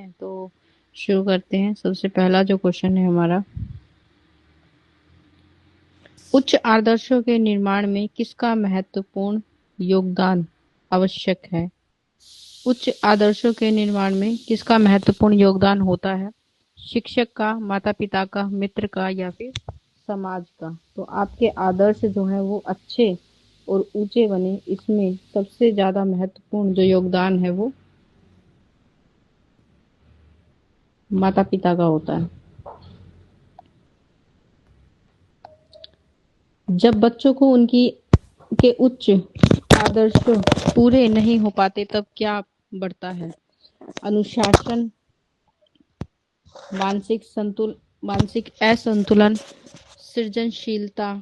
है, तो शुरू करते हैं। सबसे पहला जो क्वेश्चन है हमारा, उच्च आदर्शों के निर्माण में किसका महत्वपूर्ण योगदान आवश्यक है? उच्च आदर्शों के निर्माण में किसका महत्वपूर्ण योगदान होता है? शिक्षक का, माता पिता का, मित्र का या फिर समाज का? तो आपके आदर्श जो है वो अच्छे और ऊंचे बने, इसमें सबसे ज्यादा महत्वपूर्ण जो योगदान है वो माता पिता का होता है। जब बच्चों को उनकी के उच्च आदर्श पूरे नहीं हो पाते तब क्या बढ़ता है? अनुशासन, मानसिक असंतुलन, सृजनशीलता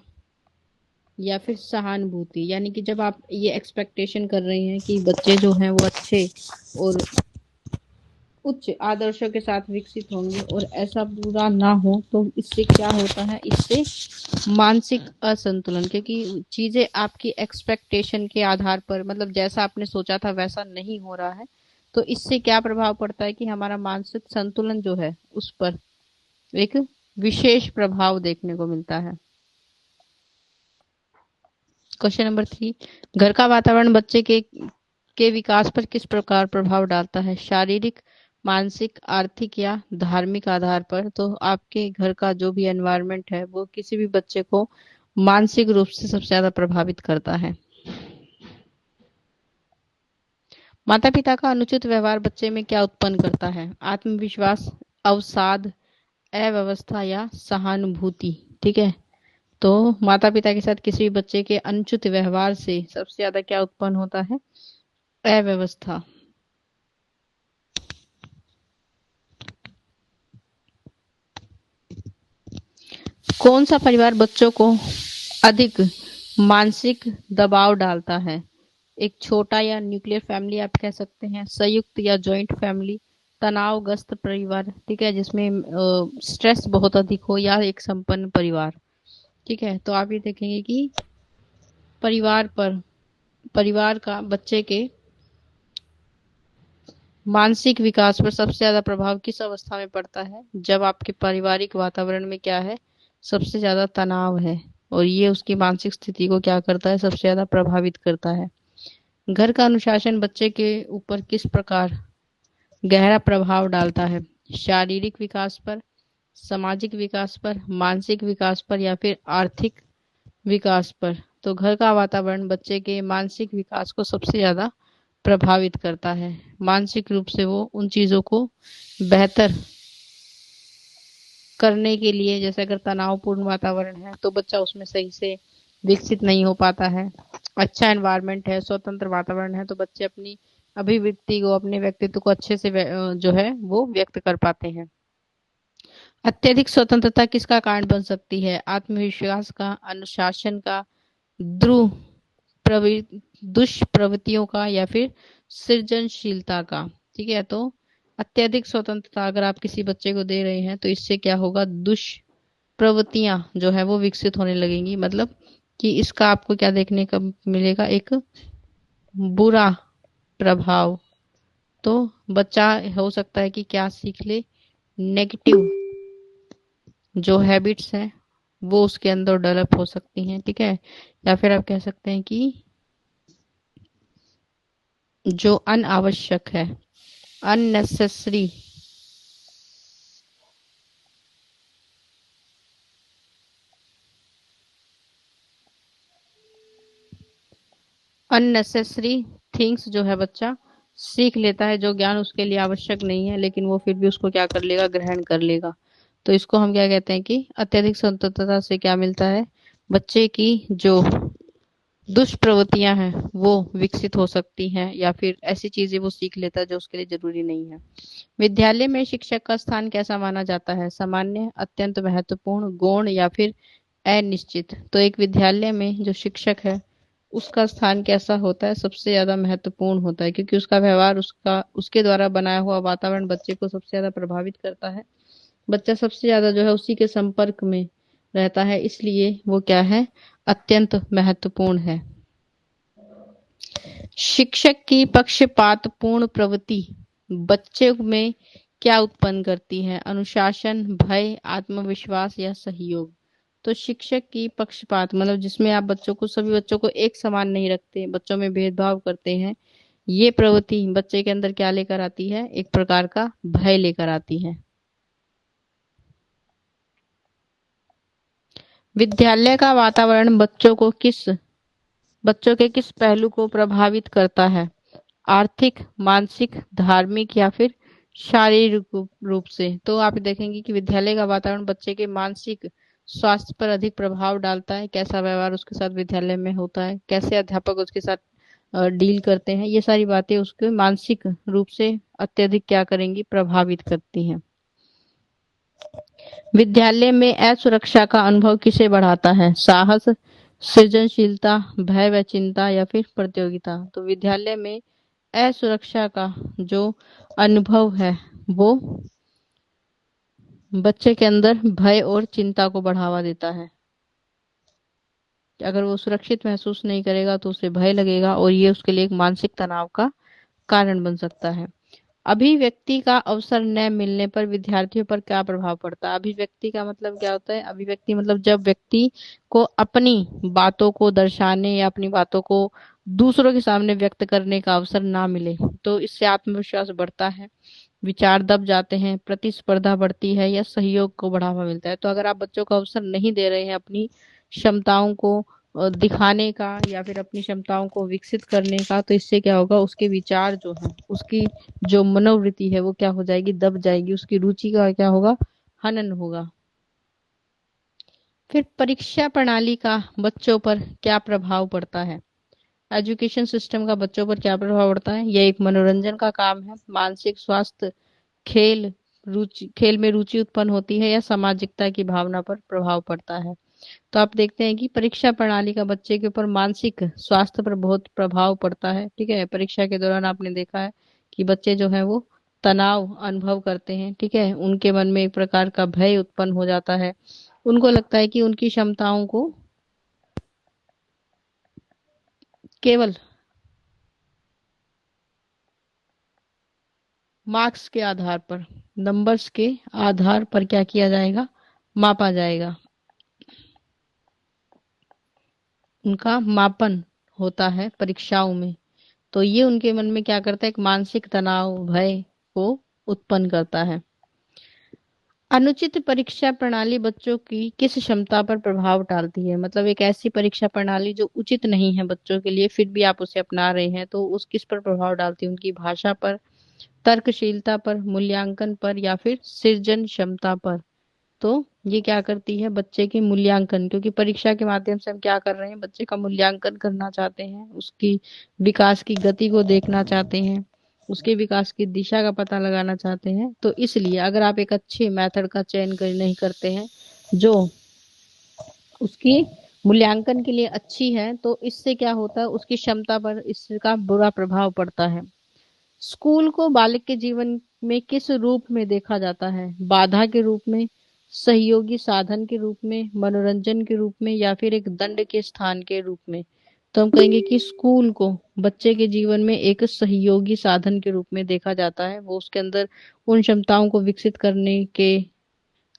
या फिर सहानुभूति। यानी कि जब आप ये एक्सपेक्टेशन कर रहे हैं कि बच्चे जो हैं वो अच्छे और उच्च आदर्शों के साथ विकसित होंगे और ऐसा पूरा ना हो, तो इससे क्या होता है? इससे मानसिक असंतुलन, क्योंकि चीजें आपकी एक्सपेक्टेशन के आधार पर, मतलब जैसा आपने सोचा था वैसा नहीं हो रहा है, तो इससे क्या प्रभाव पड़ता है कि हमारा मानसिक संतुलन जो है उस पर एक विशेष प्रभाव देखने को मिलता है। क्वेश्चन नंबर 3, घर का वातावरण बच्चे के विकास पर किस प्रकार प्रभाव डालता है? शारीरिक, मानसिक, आर्थिक या धार्मिक आधार पर? तो आपके घर का जो भी एनवायरनमेंट है वो किसी भी बच्चे को मानसिक रूप से सबसे ज्यादा प्रभावित करता है। माता पिता का अनुचित व्यवहार बच्चे में क्या उत्पन्न करता है? आत्मविश्वास, अवसाद, अव्यवस्था या सहानुभूति? ठीक है, तो माता पिता के साथ किसी भी बच्चे के अनुचित व्यवहार से सबसे ज्यादा क्या उत्पन्न होता है? अव्यवस्था। कौन सा परिवार बच्चों को अधिक मानसिक दबाव डालता है? एक छोटा या न्यूक्लियर फैमिली आप कह सकते हैं, संयुक्त या जॉइंट फैमिली, तनावग्रस्त परिवार, ठीक है, जिसमें स्ट्रेस बहुत अधिक हो, या एक संपन्न परिवार। ठीक है, तो आप ये देखेंगे कि परिवार का बच्चे के मानसिक विकास पर सबसे ज्यादा प्रभाव किस अवस्था में पड़ता है? जब आपके पारिवारिक वातावरण में क्या है? सबसे ज्यादा तनाव है, और ये उसकी मानसिक स्थिति को क्या करता है? सबसे ज्यादा प्रभावित करता है। घर का अनुशासन बच्चे के ऊपर किस प्रकार गहरा प्रभाव डालता है? शारीरिक विकास पर, सामाजिक विकास पर, मानसिक विकास पर या फिर आर्थिक विकास पर? तो घर का वातावरण बच्चे के मानसिक विकास को सबसे ज्यादा प्रभावित करता है। मानसिक रूप से वो उन चीजों को बेहतर करने के लिए, जैसे अगर तनावपूर्ण वातावरण है तो बच्चा उसमें सही से विकसित नहीं हो पाता है। अच्छा एनवायरनमेंट है, स्वतंत्र वातावरण है, तो बच्चे अपनी अभिव्यक्ति को, अपने व्यक्तित्व को अच्छे से जो है वो व्यक्त कर पाते हैं। अत्यधिक स्वतंत्रता किसका कारण बन सकती है? आत्मविश्वास का, अनुशासन का, ध्रुव दुष्प्रवृत्तियों का या फिर सृजनशीलता का? ठीक है, तो अत्यधिक स्वतंत्रता अगर आप किसी बच्चे को दे रहे हैं तो इससे क्या होगा? दुष्प्रवृत्तियां जो है वो विकसित होने लगेंगी। मतलब कि इसका आपको क्या देखने का मिलेगा? एक बुरा प्रभाव। तो बच्चा हो सकता है कि क्या सीख ले? नेगेटिव जो हैबिट्स हैं वो उसके अंदर डेवलप हो सकती हैं। ठीक है, या फिर आप कह सकते हैं कि जो अनावश्यक है, अननेसेसरी अननेसेसरी थिंग्स जो है बच्चा सीख लेता है, जो ज्ञान उसके लिए आवश्यक नहीं है, लेकिन वो फिर भी उसको क्या कर लेगा? ग्रहण कर लेगा। तो इसको हम क्या कहते हैं कि अत्यधिक स्वतंत्रता से क्या मिलता है? बच्चे की जो दुष्प्रवृत्तियां हैं वो विकसित हो सकती हैं, या फिर ऐसी चीजें वो सीख लेता है जो उसके लिए जरूरी नहीं है। विद्यालय में शिक्षक का स्थान कैसा माना जाता है? सामान्य, अत्यंत महत्वपूर्ण, गौण या फिर अनिश्चित? तो एक विद्यालय में जो शिक्षक है उसका स्थान कैसा होता है? सबसे ज्यादा महत्वपूर्ण होता है, क्योंकि उसका व्यवहार, उसका उसके द्वारा बनाया हुआ वातावरण बच्चे को सबसे ज्यादा प्रभावित करता है। बच्चा सबसे ज्यादा जो है उसी के संपर्क में रहता है, इसलिए वो क्या है? अत्यंत महत्वपूर्ण है। शिक्षक की पक्षपातपूर्ण प्रवृत्ति बच्चे में क्या उत्पन्न करती है? अनुशासन, भय, आत्मविश्वास या सहयोग? तो शिक्षक की पक्षपात, मतलब जिसमें आप बच्चों को, सभी बच्चों को एक समान नहीं रखते, बच्चों में भेदभाव करते हैं, ये प्रवृत्ति बच्चे के अंदर क्या लेकर आती है? एक प्रकार का भय लेकर आती है। विद्यालय का वातावरण बच्चों के किस पहलू को प्रभावित करता है? आर्थिक, मानसिक, धार्मिक या फिर शारीरिक रूप से? तो आप देखेंगे कि विद्यालय का वातावरण बच्चे के मानसिक स्वास्थ्य पर अधिक प्रभाव डालता है। कैसा व्यवहार उसके साथ विद्यालय में होता है, कैसे अध्यापक उसके साथ डील करते हैं, ये सारी बातें उसके मानसिक रूप से अत्यधिक क्या करेंगी? प्रभावित करती हैं। विद्यालय में असुरक्षा का अनुभव किसे बढ़ाता है? साहस, सृजनशीलता, भय व चिंता या फिर प्रतियोगिता? तो विद्यालय में असुरक्षा का जो अनुभव है वो बच्चे के अंदर भय और चिंता को बढ़ावा देता है। अगर वो सुरक्षित महसूस नहीं करेगा तो उसे भय लगेगा और ये उसके लिए एक मानसिक तनाव का कारण बन सकता है। अभिव्यक्ति का अवसर न मिलने पर विद्यार्थियों पर क्या प्रभाव पड़ता है? अभिव्यक्ति का मतलब क्या होता है? अभिव्यक्ति मतलब जब व्यक्ति को अपनी बातों को दर्शाने या अपनी बातों को दूसरों के सामने व्यक्त करने का अवसर ना मिले, तो इससे आत्मविश्वास बढ़ता है, विचार दब जाते हैं, प्रतिस्पर्धा बढ़ती है या सहयोग को बढ़ावा मिलता है। तो अगर आप बच्चों को अवसर नहीं दे रहे हैं अपनी क्षमताओं को दिखाने का या फिर अपनी क्षमताओं को विकसित करने का, तो इससे क्या होगा? उसके विचार जो है, उसकी जो मनोवृत्ति है वो क्या हो जाएगी? दब जाएगी, उसकी रुचि का क्या होगा? हनन होगा। फिर परीक्षा प्रणाली का बच्चों पर क्या प्रभाव पड़ता है? एजुकेशन सिस्टम का बच्चों पर क्या प्रभाव पड़ता है? यह एक मनोरंजन का काम है, मानसिक स्वास्थ्य, खेल में रुचि उत्पन्न होती है या सामाजिकता की भावना पर प्रभाव पड़ता है? तो आप देखते हैं कि परीक्षा प्रणाली का बच्चे के ऊपर मानसिक स्वास्थ्य पर बहुत प्रभाव पड़ता है। ठीक है, परीक्षा के दौरान आपने देखा है कि बच्चे जो है वो तनाव अनुभव करते हैं। ठीक है, उनके मन में एक प्रकार का भय उत्पन्न हो जाता है, उनको लगता है कि उनकी क्षमताओं को केवल मार्क्स के आधार पर, नंबर्स के आधार पर क्या किया जाएगा? मापा जाएगा, उनका मापन होता है परीक्षाओं में। तो ये उनके मन में क्या करता है? एक मानसिक तनाव, भय को उत्पन्न करता है। अनुचित परीक्षा प्रणाली बच्चों की किस क्षमता पर प्रभाव डालती है? मतलब एक ऐसी परीक्षा प्रणाली जो उचित नहीं है बच्चों के लिए, फिर भी आप उसे अपना रहे हैं, तो उस किस पर प्रभाव डालती है? उनकी भाषा पर, तर्कशीलता पर, मूल्यांकन पर या फिर सृजन क्षमता पर? तो ये क्या करती है? बच्चे के मूल्यांकन, क्योंकि परीक्षा के माध्यम से हम क्या कर रहे हैं? बच्चे का मूल्यांकन करना चाहते हैं, उसकी विकास की गति को देखना चाहते हैं, उसके विकास की दिशा का पता लगाना चाहते हैं। तो इसलिए अगर आप एक अच्छे मेथड का चयन नहीं करते हैं जो उसकी मूल्यांकन के लिए अच्छी है, तो इससे क्या होता है? उसकी क्षमता पर इसका बुरा प्रभाव पड़ता है। स्कूल को बालक के जीवन में किस रूप में देखा जाता है? बाधा के रूप में, सहयोगी साधन के रूप में, मनोरंजन के रूप में या फिर एक दंड के स्थान के रूप में? तो हम कहेंगे कि स्कूल को बच्चे के जीवन में एक सहयोगी साधन के रूप में देखा जाता है। वो उसके अंदर उन क्षमताओं को विकसित करने के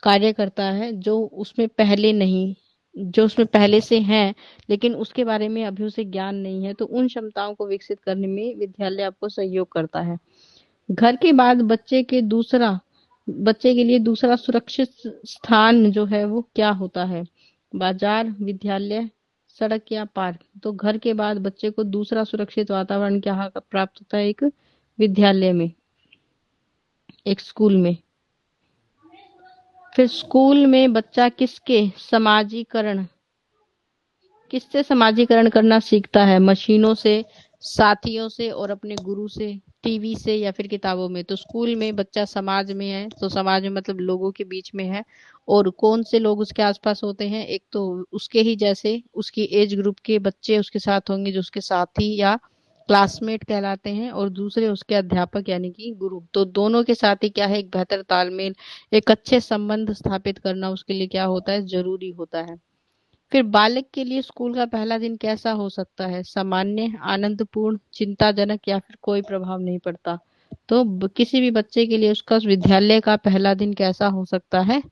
कार्य करता है जो उसमें पहले से हैं, लेकिन उसके बारे में अभी उसे ज्ञान नहीं है, तो उन क्षमताओं को विकसित करने में विद्यालय आपको सहयोग करता है। घर के बाद बच्चे के लिए दूसरा सुरक्षित स्थान जो है वो क्या होता है? बाजार, विद्यालय, सड़क या पार्क? तो घर के बाद बच्चे को दूसरा सुरक्षित वातावरण क्या प्राप्त होता है? एक विद्यालय में, एक स्कूल में। फिर स्कूल में बच्चा किससे समाजीकरण करना सीखता है? मशीनों से, साथियों से और अपने गुरु से, टीवी से या फिर किताबों में? तो स्कूल में बच्चा समाज में है, तो समाज में मतलब लोगों के बीच में है, और कौन से लोग उसके आसपास होते हैं? एक तो उसके ही जैसे उसकी एज ग्रुप के बच्चे उसके साथ होंगे जो उसके साथी या क्लासमेट कहलाते हैं, और दूसरे उसके अध्यापक यानी कि गुरु। तो दोनों के साथ ही क्या है? एक बेहतर तालमेल, एक अच्छे संबंध स्थापित करना उसके लिए क्या होता है? जरूरी होता है। फिर बालक के लिए स्कूल का पहला दिन कैसा हो सकता है? सामान्य, आनंदपूर्ण, चिंताजनक या फिर कोई प्रभाव नहीं पड़ता? तो किसी भी बच्चे के लिए उसका विद्यालय का पहला दिन कैसा हो सकता है?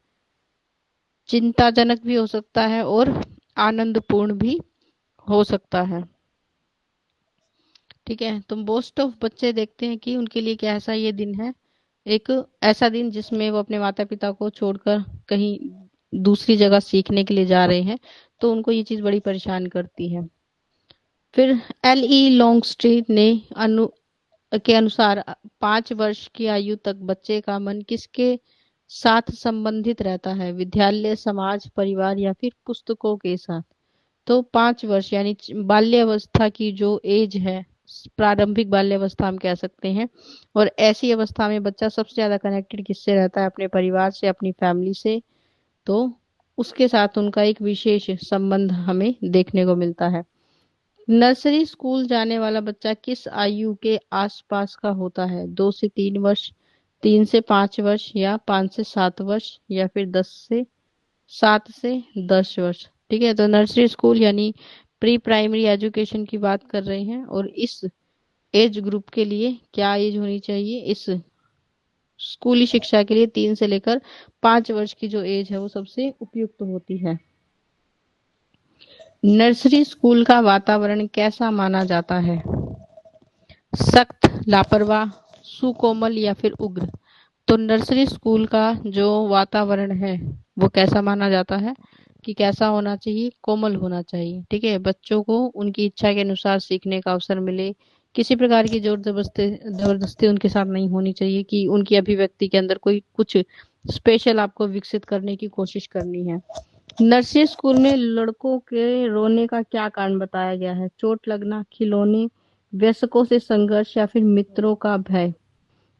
चिंताजनक भी हो सकता है और आनंदपूर्ण भी हो सकता है। ठीक है, तो मोस्ट ऑफ बच्चे देखते हैं कि उनके लिए कैसा ये दिन है, एक ऐसा दिन जिसमें वो अपने माता पिता को छोड़कर कहीं दूसरी जगह सीखने के लिए जा रहे हैं, तो उनको ये चीज बड़ी परेशान करती है। फिर एल ई लॉन्ग स्ट्रीट ने अनु के अनुसार 5 वर्ष की आयु तक बच्चे का मन किसके साथ संबंधित रहता है? विद्यालय, समाज, परिवार या फिर पुस्तकों के साथ? तो 5 वर्ष यानी बाल्यावस्था की जो एज है, प्रारंभिक बाल्यावस्था हम कह सकते हैं, और ऐसी अवस्था में बच्चा सबसे ज्यादा कनेक्टेड किससे रहता है? अपने परिवार से, अपनी फैमिली से। तो उसके साथ उनका एक विशेष संबंध हमें देखने को मिलता है। नर्सरी स्कूल जाने वाला बच्चा किस आयु के आसपास का होता है? 2 से 3 वर्ष, 3 से 5 वर्ष, या 5 से 7 वर्ष, या फिर 7 से 10 वर्ष। ठीक है, तो नर्सरी स्कूल यानी प्री प्राइमरी एजुकेशन की बात कर रहे हैं, और इस एज ग्रुप के लिए क्या एज होनी चाहिए? इस स्कूली शिक्षा के लिए 3 से लेकर 5 वर्ष की जो एज है वो सबसे उपयुक्त होती है। नर्सरी स्कूल का वातावरण कैसा माना जाता है? सख्त, लापरवाह, सुकोमल या फिर उग्र? तो नर्सरी स्कूल का जो वातावरण है वो कैसा माना जाता है कि कैसा होना चाहिए? कोमल होना चाहिए। ठीक है, बच्चों को उनकी इच्छा के अनुसार सीखने का अवसर मिले, किसी प्रकार की जोर जबरदस्ती जबरदस्ती उनके साथ नहीं होनी चाहिए कि उनकी अभिव्यक्ति के अंदर कोई कुछ स्पेशल आपको विकसित करने की कोशिश करनी है। नर्सरी स्कूल में लड़कों के रोने का क्या कारण बताया गया है? चोट लगना, खिलौने, वयस्कों से संघर्ष या फिर मित्रों का भय?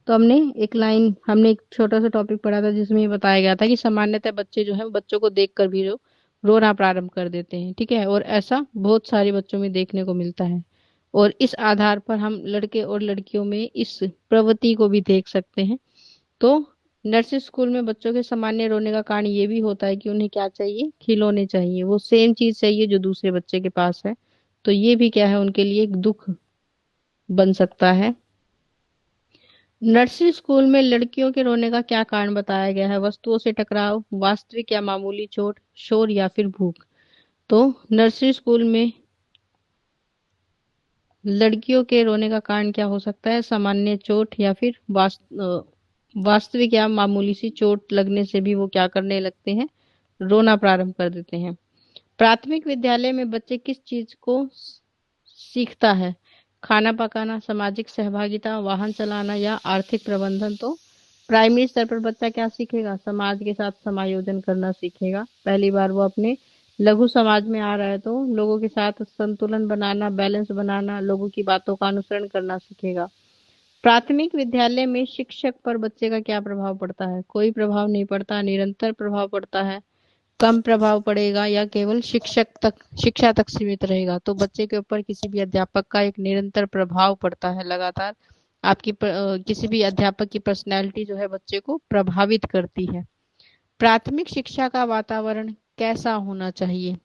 तो हमने एक छोटा सा टॉपिक पढ़ा था जिसमें ये बताया गया था कि सामान्यतः बच्चे जो है बच्चों को देखकर भी जो रोना प्रारंभ कर देते हैं। ठीक है, और ऐसा बहुत सारे बच्चों में देखने को मिलता है, और इस आधार पर हम लड़के और लड़कियों में इस प्रवृत्ति को भी देख सकते हैं। तो नर्सरी स्कूल में बच्चों के सामान्य रोने का कारण ये भी होता है कि उन्हें क्या चाहिए? खिलौने चाहिए, वो सेम चीज चाहिए जो दूसरे बच्चे के पास है। तो ये भी क्या है, उनके लिए एक दुख बन सकता है। नर्सरी स्कूल में लड़कियों के रोने का क्या कारण बताया गया है? वस्तुओं से टकराव, वास्तविक या मामूली चोट, शोर या फिर भूख? तो नर्सरी स्कूल में लड़कियों के रोने का कारण क्या हो सकता है? सामान्य चोट या फिर वास्तविक या मामूली सी चोट लगने से भी वो क्या करने लगते हैं? रोना प्रारंभ कर देते हैं। प्राथमिक विद्यालय में बच्चे किस चीज को सीखता है? खाना पकाना, सामाजिक सहभागिता, वाहन चलाना या आर्थिक प्रबंधन? तो प्राइमरी स्तर पर बच्चा क्या सीखेगा? समाज के साथ समायोजन करना सीखेगा। पहली बार वो अपने लघु समाज में आ रहा है तो लोगों के साथ संतुलन बनाना, बैलेंस बनाना, लोगों की बातों का अनुसरण करना सीखेगा। प्राथमिक विद्यालय में शिक्षक पर बच्चे का क्या प्रभाव पड़ता है? कोई प्रभाव नहीं पड़ता, निरंतर प्रभाव पड़ता है, कम प्रभाव पड़ेगा, या केवल शिक्षा तक सीमित रहेगा? तो बच्चे के ऊपर किसी भी अध्यापक का एक निरंतर प्रभाव पड़ता है, लगातार किसी भी अध्यापक की पर्सनैलिटी जो है बच्चे को प्रभावित करती है। प्राथमिक शिक्षा का वातावरण कैसा होना चाहिए?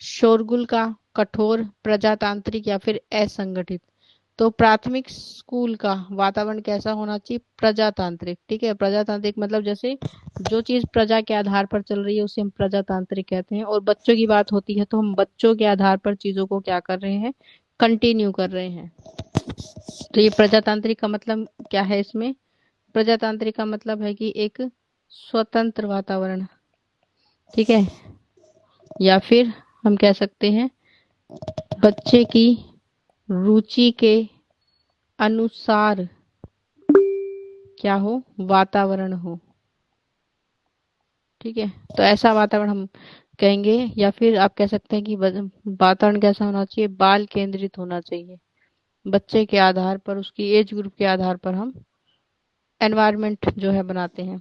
शोरगुल का, कठोर, प्रजातांत्रिक या फिर असंगठित? तो प्राथमिक स्कूल का वातावरण कैसा होना चाहिए? प्रजातांत्रिक। ठीक है, प्रजातांत्रिक मतलब जैसे जो चीज प्रजा के आधार पर चल रही है उसे हम प्रजातांत्रिक कहते हैं, और बच्चों की बात होती है तो हम बच्चों के आधार पर चीजों को क्या कर रहे हैं? कंटिन्यू कर रहे हैं। तो ये प्रजातांत्रिक का मतलब क्या है? इसमें प्रजातांत्रिक का मतलब है कि एक स्वतंत्र वातावरण। ठीक है, या फिर हम कह सकते हैं बच्चे की रुचि के अनुसार क्या हो? वातावरण हो। ठीक है, तो ऐसा वातावरण हम कहेंगे, या फिर आप कह सकते हैं कि वातावरण कैसा होना चाहिए? बाल केंद्रित होना चाहिए। बच्चे के आधार पर, उसकी एज ग्रुप के आधार पर हम एनवायरनमेंट जो है बनाते हैं।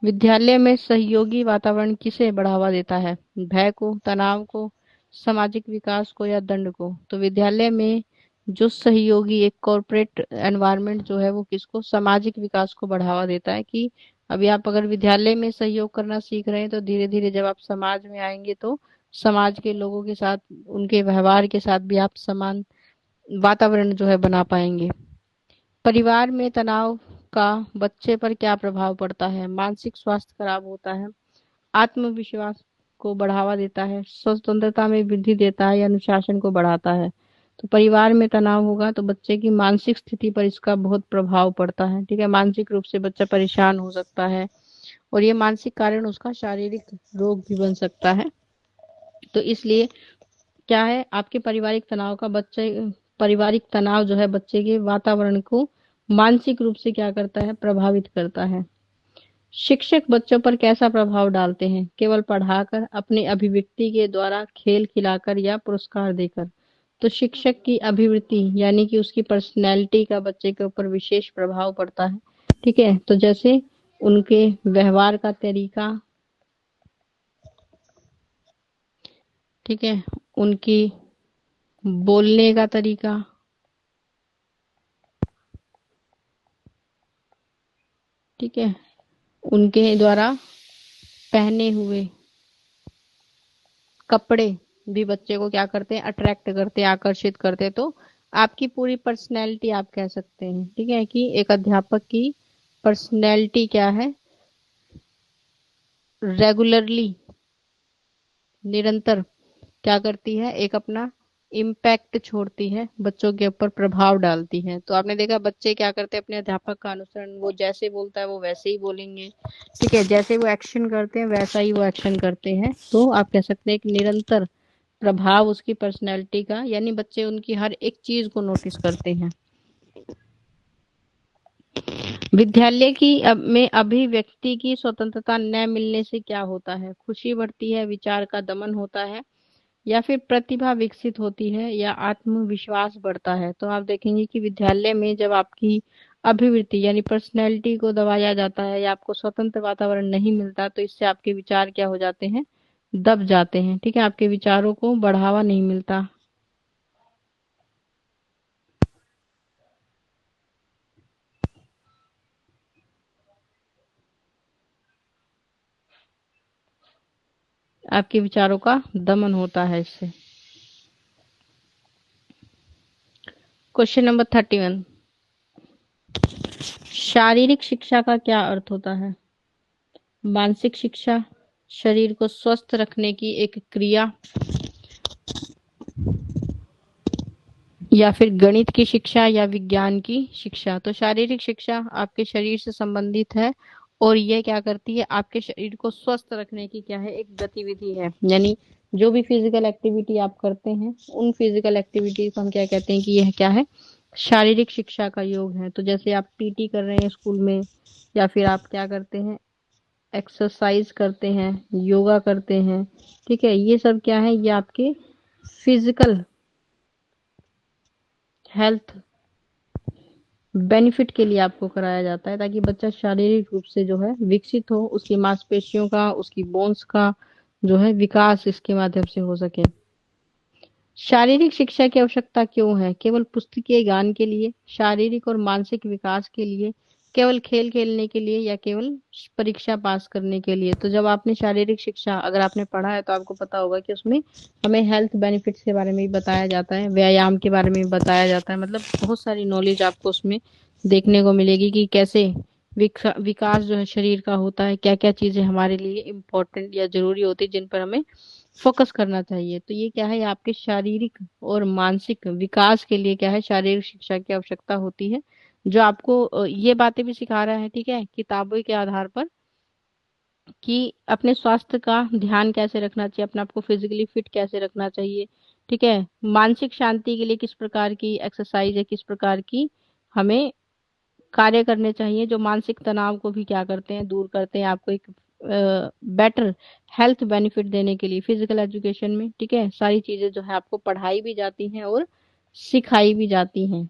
विद्यालय में सहयोगी वातावरण किसे बढ़ावा देता है? भय को, तनाव को, सामाजिक विकास को या दंड को? तो विद्यालय में जो सहयोगी एक कॉर्पोरेट एनवायरनमेंट जो है वो किसको? सामाजिक विकास को बढ़ावा देता है, कि अभी आप अगर विद्यालय में सहयोग करना सीख रहे हैं तो धीरे धीरे जब आप समाज में आएंगे तो समाज के लोगों के साथ, उनके व्यवहार के साथ भी आप समान वातावरण जो है बना पाएंगे। परिवार में तनाव का बच्चे पर क्या प्रभाव पड़ता है? मानसिक स्वास्थ्य खराब होता है, आत्मविश्वास को बढ़ावा देता है, स्वतंत्रता में वृद्धि देता है या अनुशासन को बढ़ाता है? तो परिवार में तनाव होगा तो बच्चे की मानसिक स्थिति पर इसका बहुत प्रभाव पड़ता है। ठीक है, मानसिक रूप से बच्चा परेशान हो सकता है और ये मानसिक कारण उसका शारीरिक रोग भी बन सकता है। तो इसलिए क्या है, आपके पारिवारिक तनाव जो है बच्चे के वातावरण को मानसिक रूप से क्या करता है, प्रभावित करता है। शिक्षक बच्चों पर कैसा प्रभाव डालते हैं? केवल पढ़ाकर, अपनी अभिव्यक्ति के द्वारा, खेल खिलाकर या पुरस्कार देकर? तो शिक्षक की अभिवृत्ति यानी कि उसकी पर्सनैलिटी का बच्चे के ऊपर विशेष प्रभाव पड़ता है। ठीक है, तो जैसे उनके व्यवहार का तरीका, ठीक है, उनकी बोलने का तरीका, ठीक है, उनके द्वारा पहने हुए कपड़े भी बच्चे को क्या करते हैं, अट्रैक्ट करते हैं, आकर्षित करते हैं। तो आपकी पूरी पर्सनैलिटी आप कह सकते हैं, ठीक है, कि एक अध्यापक की पर्सनैलिटी क्या है, रेगुलरली, निरंतर क्या करती है, एक अपना इम्पैक्ट छोड़ती है, बच्चों के ऊपर प्रभाव डालती है। तो आपने देखा बच्चे क्या करते हैं, अपने अध्यापक का अनुसरण, वो जैसे बोलता है वो वैसे ही बोलेंगे। ठीक है, जैसे वो एक्शन करते हैं वैसा ही वो एक्शन करते हैं। तो आप कह सकते हैं कि निरंतर प्रभाव उसकी पर्सनैलिटी का, यानी बच्चे उनकी हर एक चीज को नोटिस करते हैं। विद्यालय की में अभिव्यक्ति की स्वतंत्रता न मिलने से क्या होता है? खुशी बढ़ती है, विचार का दमन होता है, या फिर प्रतिभा विकसित होती है, या आत्मविश्वास बढ़ता है? तो आप देखेंगे कि विद्यालय में जब आपकी अभिवृत्ति यानी पर्सनैलिटी को दबाया जाता है या आपको स्वतंत्र वातावरण नहीं मिलता, तो इससे आपके विचार क्या हो जाते हैं, दब जाते हैं। ठीक है, आपके विचारों को बढ़ावा नहीं मिलता। आपके विचारों का दमन होता है इससे। क्वेश्चन नंबर 31, शारीरिक शिक्षा का क्या अर्थ होता है? मानसिक शिक्षा, शरीर को स्वस्थ रखने की एक क्रिया, या फिर गणित की शिक्षा या विज्ञान की शिक्षा? तो शारीरिक शिक्षा आपके शरीर से संबंधित है और ये क्या करती है, आपके शरीर को स्वस्थ रखने की क्या है, एक गतिविधि है। यानी जो भी फिजिकल एक्टिविटी आप करते हैं उन फिजिकल एक्टिविटी को हम क्या कहते हैं कि यह क्या है, शारीरिक शिक्षा का योग है। तो जैसे आप पीटी कर रहे हैं स्कूल में, या फिर आप क्या करते हैं, एक्सरसाइज करते हैं, योगा करते हैं। ठीक है, ये सब क्या है, ये आपके फिजिकल हेल्थ बेनिफिट के लिए आपको कराया जाता है, ताकि बच्चा शारीरिक रूप से जो है विकसित हो, उसकी मांसपेशियों का, उसकी बोन्स का जो है विकास इसके माध्यम से हो सके। शारीरिक शिक्षा की आवश्यकता क्यों है? केवल पुस्तकीय ज्ञान के लिए, शारीरिक और मानसिक विकास के लिए, केवल खेल खेलने के लिए, या केवल परीक्षा पास करने के लिए? तो जब आपने शारीरिक शिक्षा अगर आपने पढ़ा है तो आपको पता होगा कि उसमें हमें हेल्थ बेनिफिट्स के बारे में भी बताया जाता है, व्यायाम के बारे में भी बताया जाता है। मतलब बहुत सारी नॉलेज आपको उसमें देखने को मिलेगी कि कैसे विकास जो है शरीर का होता है, क्या क्या चीजें हमारे लिए इम्पोर्टेंट या जरूरी होती है जिन पर हमें फोकस करना चाहिए। तो ये क्या है, आपके शारीरिक और मानसिक विकास के लिए क्या है, शारीरिक शिक्षा की आवश्यकता होती है, जो आपको ये बातें भी सिखा रहा है, ठीक है, किताबों के आधार पर, कि अपने स्वास्थ्य का ध्यान कैसे रखना चाहिए, अपने आप को फिजिकली फिट कैसे रखना चाहिए। ठीक है, मानसिक शांति के लिए किस प्रकार की एक्सरसाइज है, किस प्रकार की हमें कार्य करने चाहिए जो मानसिक तनाव को भी क्या करते हैं, दूर करते हैं, आपको एक बेटर हेल्थ बेनिफिट देने के लिए फिजिकल एजुकेशन में। ठीक है, सारी चीजें जो है आपको पढ़ाई भी जाती हैं और सिखाई भी जाती हैं।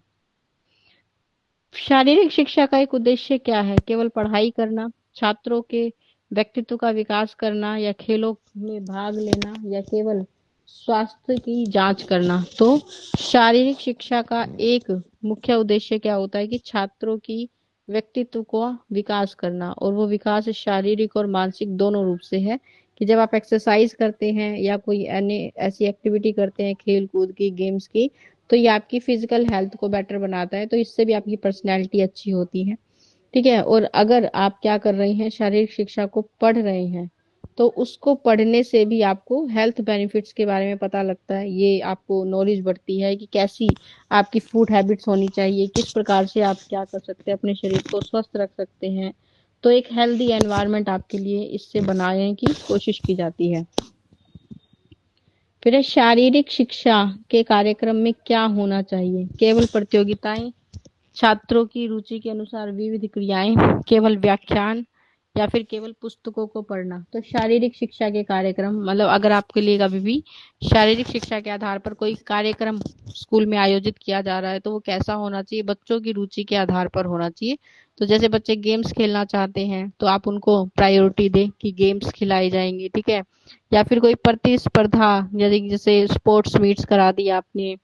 शारीरिक शिक्षा का एक उद्देश्य क्या है? केवल पढ़ाई करना, छात्रों के व्यक्तित्व का विकास करना, या खेलों में भाग लेना, या केवल स्वास्थ्य की जांच करना? तो शारीरिक शिक्षा का एक मुख्य उद्देश्य क्या होता है कि छात्रों की व्यक्तित्व को विकास करना, और वो विकास शारीरिक और मानसिक दोनों रूप से है। कि जब आप एक्सरसाइज करते हैं या कोई अन्य ऐसी एक्टिविटी करते हैं, खेल कूद की, गेम्स की, तो ये आपकी फिजिकल हेल्थ को बेटर बनाता है, तो इससे भी आपकी पर्सनैलिटी अच्छी होती है। ठीक है। और अगर आप क्या कर रहे हैं, शारीरिक शिक्षा को पढ़ रहे हैं, तो उसको पढ़ने से भी आपको हेल्थ बेनिफिट्स के बारे में पता लगता है। ये आपको नॉलेज बढ़ती है कि कैसी आपकी फूड हैबिट्स होनी चाहिए, किस प्रकार से आप क्या कर सकते हैं, अपने शरीर को स्वस्थ रख सकते हैं। तो एक हेल्दी एनवायरनमेंट आपके लिए इससे बनाने की कोशिश की जाती है। फिर शारीरिक शिक्षा के कार्यक्रम में क्या होना चाहिए? केवल प्रतियोगिताएं, छात्रों की रुचि के अनुसार विविध क्रियाएं, केवल व्याख्यान, या फिर केवल पुस्तकों को पढ़ना। तो शारीरिक शिक्षा के कार्यक्रम मतलब अगर आपके लिए कभी भी शारीरिक शिक्षा के आधार पर कोई कार्यक्रम स्कूल में आयोजित किया जा रहा है तो वो कैसा होना चाहिए? बच्चों की रुचि के आधार पर होना चाहिए। तो जैसे बच्चे गेम्स खेलना चाहते हैं तो आप उनको प्रायोरिटी दें कि गेम्स खिलाए जाएंगे, ठीक है। या फिर कोई प्रतिस्पर्धा, जैसे स्पोर्ट्स मीट्स करा दी आपने,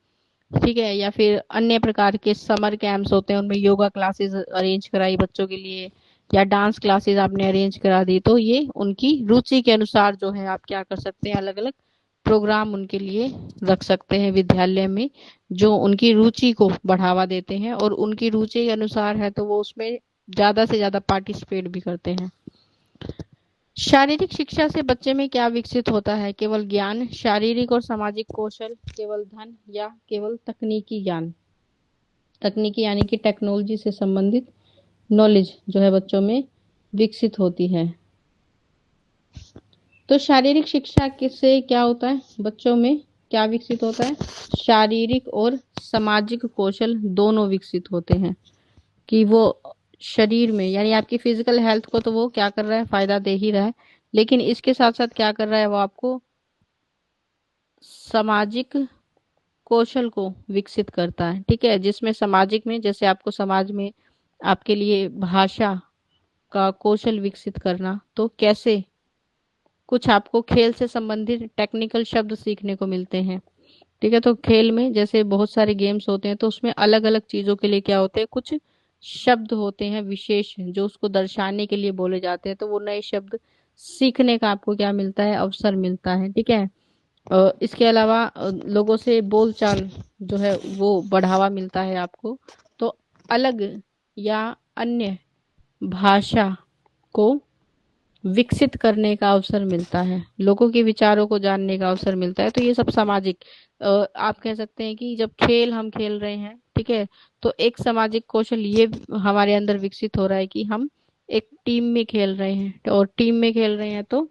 ठीक है, या फिर अन्य प्रकार के समर कैंप्स होते हैं उनमें योगा क्लासेस अरेंज कराई बच्चों के लिए, या डांस क्लासेस आपने अरेंज करा दी। तो ये उनकी रुचि के अनुसार जो है आप क्या कर सकते हैं, अलग अलग प्रोग्राम उनके लिए रख सकते हैं विद्यालय में, जो उनकी रुचि को बढ़ावा देते हैं, और उनकी रुचि के अनुसार है तो वो उसमें ज्यादा से ज्यादा पार्टिसिपेट भी करते हैं। शारीरिक शिक्षा से बच्चे में क्या विकसित होता है? केवल ज्ञान, शारीरिक और सामाजिक कौशल, केवल धन, या केवल तकनीकी ज्ञान? तकनीकी यानी कि टेक्नोलॉजी से संबंधित नॉलेज जो है बच्चों में विकसित होती है। तो शारीरिक शिक्षा से क्या होता है, बच्चों में क्या विकसित होता है? शारीरिक और सामाजिक कौशल दोनों विकसित होते हैं, कि वो शरीर में यानी आपकी फिजिकल हेल्थ को तो वो क्या कर रहा है, फायदा दे ही रहा है, लेकिन इसके साथ साथ क्या कर रहा है, वो आपको सामाजिक कौशल को विकसित करता है। ठीक है, जिसमें सामाजिक में जैसे आपको समाज में आपके लिए भाषा का कौशल विकसित करना, तो कैसे कुछ आपको खेल से संबंधित टेक्निकल शब्द सीखने को मिलते हैं। ठीक है, तो खेल में जैसे बहुत सारे गेम्स होते हैं तो उसमें अलग अलग चीजों के लिए क्या होते हैं, कुछ शब्द होते हैं विशेष जो उसको दर्शाने के लिए बोले जाते हैं, तो वो नए शब्द सीखने का आपको क्या मिलता है, अवसर मिलता है। ठीक है, इसके अलावा लोगों से बोलचाल जो है वो बढ़ावा मिलता है आपको। तो अलग या अन्य भाषा को विकसित करने का अवसर मिलता है, लोगों के विचारों को जानने का अवसर मिलता है। तो ये सब सामाजिक आप कह सकते हैं कि जब खेल हम खेल रहे हैं, ठीक है, तो एक सामाजिक कौशल ये हमारे अंदर विकसित हो रहा है कि हम एक टीम में खेल रहे हैं, और टीम में खेल रहे हैं तो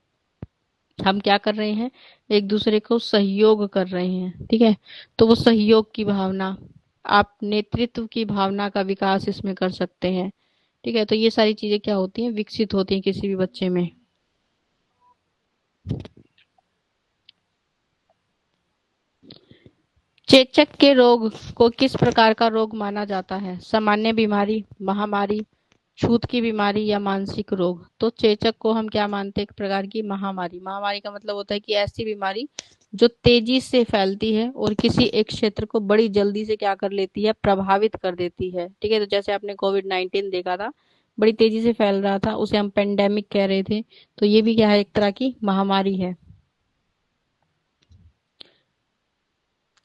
हम क्या कर रहे हैं, एक दूसरे को सहयोग कर रहे हैं। ठीक है, तो वो सहयोग की भावना, आप नेतृत्व की भावना का विकास इसमें कर सकते हैं। ठीक है, तो ये सारी चीजें क्या होती हैं, विकसित होती हैं किसी भी बच्चे में। चेचक के रोग को किस प्रकार का रोग माना जाता है? सामान्य बीमारी, महामारी, छूत की बीमारी, या मानसिक रोग? तो चेचक को हम क्या मानते हैं, एक प्रकार की महामारी। महामारी का मतलब होता है कि ऐसी बीमारी जो तेजी से फैलती है और किसी एक क्षेत्र को बड़ी जल्दी से क्या कर लेती है, प्रभावित कर देती है। ठीक है, तो जैसे आपने कोविड-19 देखा था, बड़ी तेजी से फैल रहा था, उसे हम पेंडेमिक कह रहे थे। तो ये भी क्या है, एक तरह की महामारी है।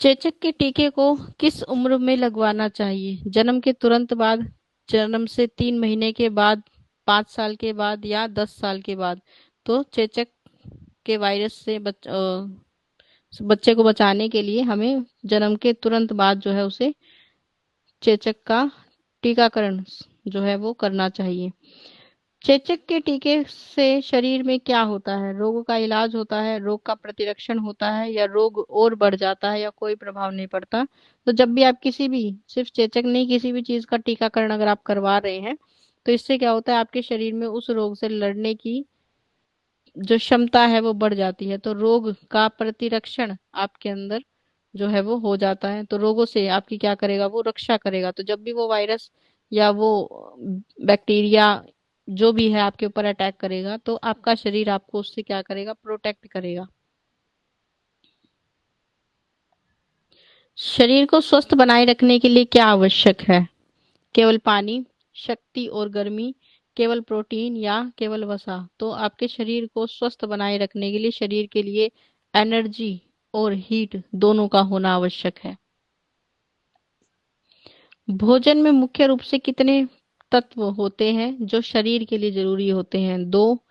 चेचक के टीके को किस उम्र में लगवाना चाहिए? जन्म के तुरंत बाद, जन्म से 3 महीने के बाद, 5 साल के बाद, या 10 साल के बाद? तो चेचक के वायरस से बच्चे को बचाने के लिए हमें जन्म के तुरंत बाद जो है उसे चेचक का टीकाकरण जो है वो करना चाहिए। चेचक के टीके से शरीर में क्या होता है? रोग का इलाज होता है, रोग का प्रतिरक्षण होता है, या रोग और बढ़ जाता है, या कोई प्रभाव नहीं पड़ता? तो जब भी आप किसी भी, सिर्फ चेचक नहीं, किसी भी चीज का टीकाकरण अगर आप करवा रहे हैं तो इससे क्या होता है, आपके शरीर में उस रोग से लड़ने की जो क्षमता है वो बढ़ जाती है। तो रोग का प्रतिरक्षण आपके अंदर जो है वो हो जाता है, तो रोगों से आपकी क्या करेगा, वो रक्षा करेगा। तो जब भी वो वायरस या वो बैक्टीरिया जो भी है आपके ऊपर अटैक करेगा, तो आपका शरीर आपको उससे क्या करेगा, प्रोटेक्ट करेगा। शरीर को स्वस्थ बनाए रखने के लिए क्या आवश्यक है? केवल पानी, शक्ति और गर्मी, केवल प्रोटीन, या केवल वसा? तो आपके शरीर को स्वस्थ बनाए रखने के लिए शरीर के लिए एनर्जी और हीट दोनों का होना आवश्यक है। भोजन में मुख्य रूप से कितने तत्व होते हैं जो शरीर के लिए जरूरी होते हैं? 2,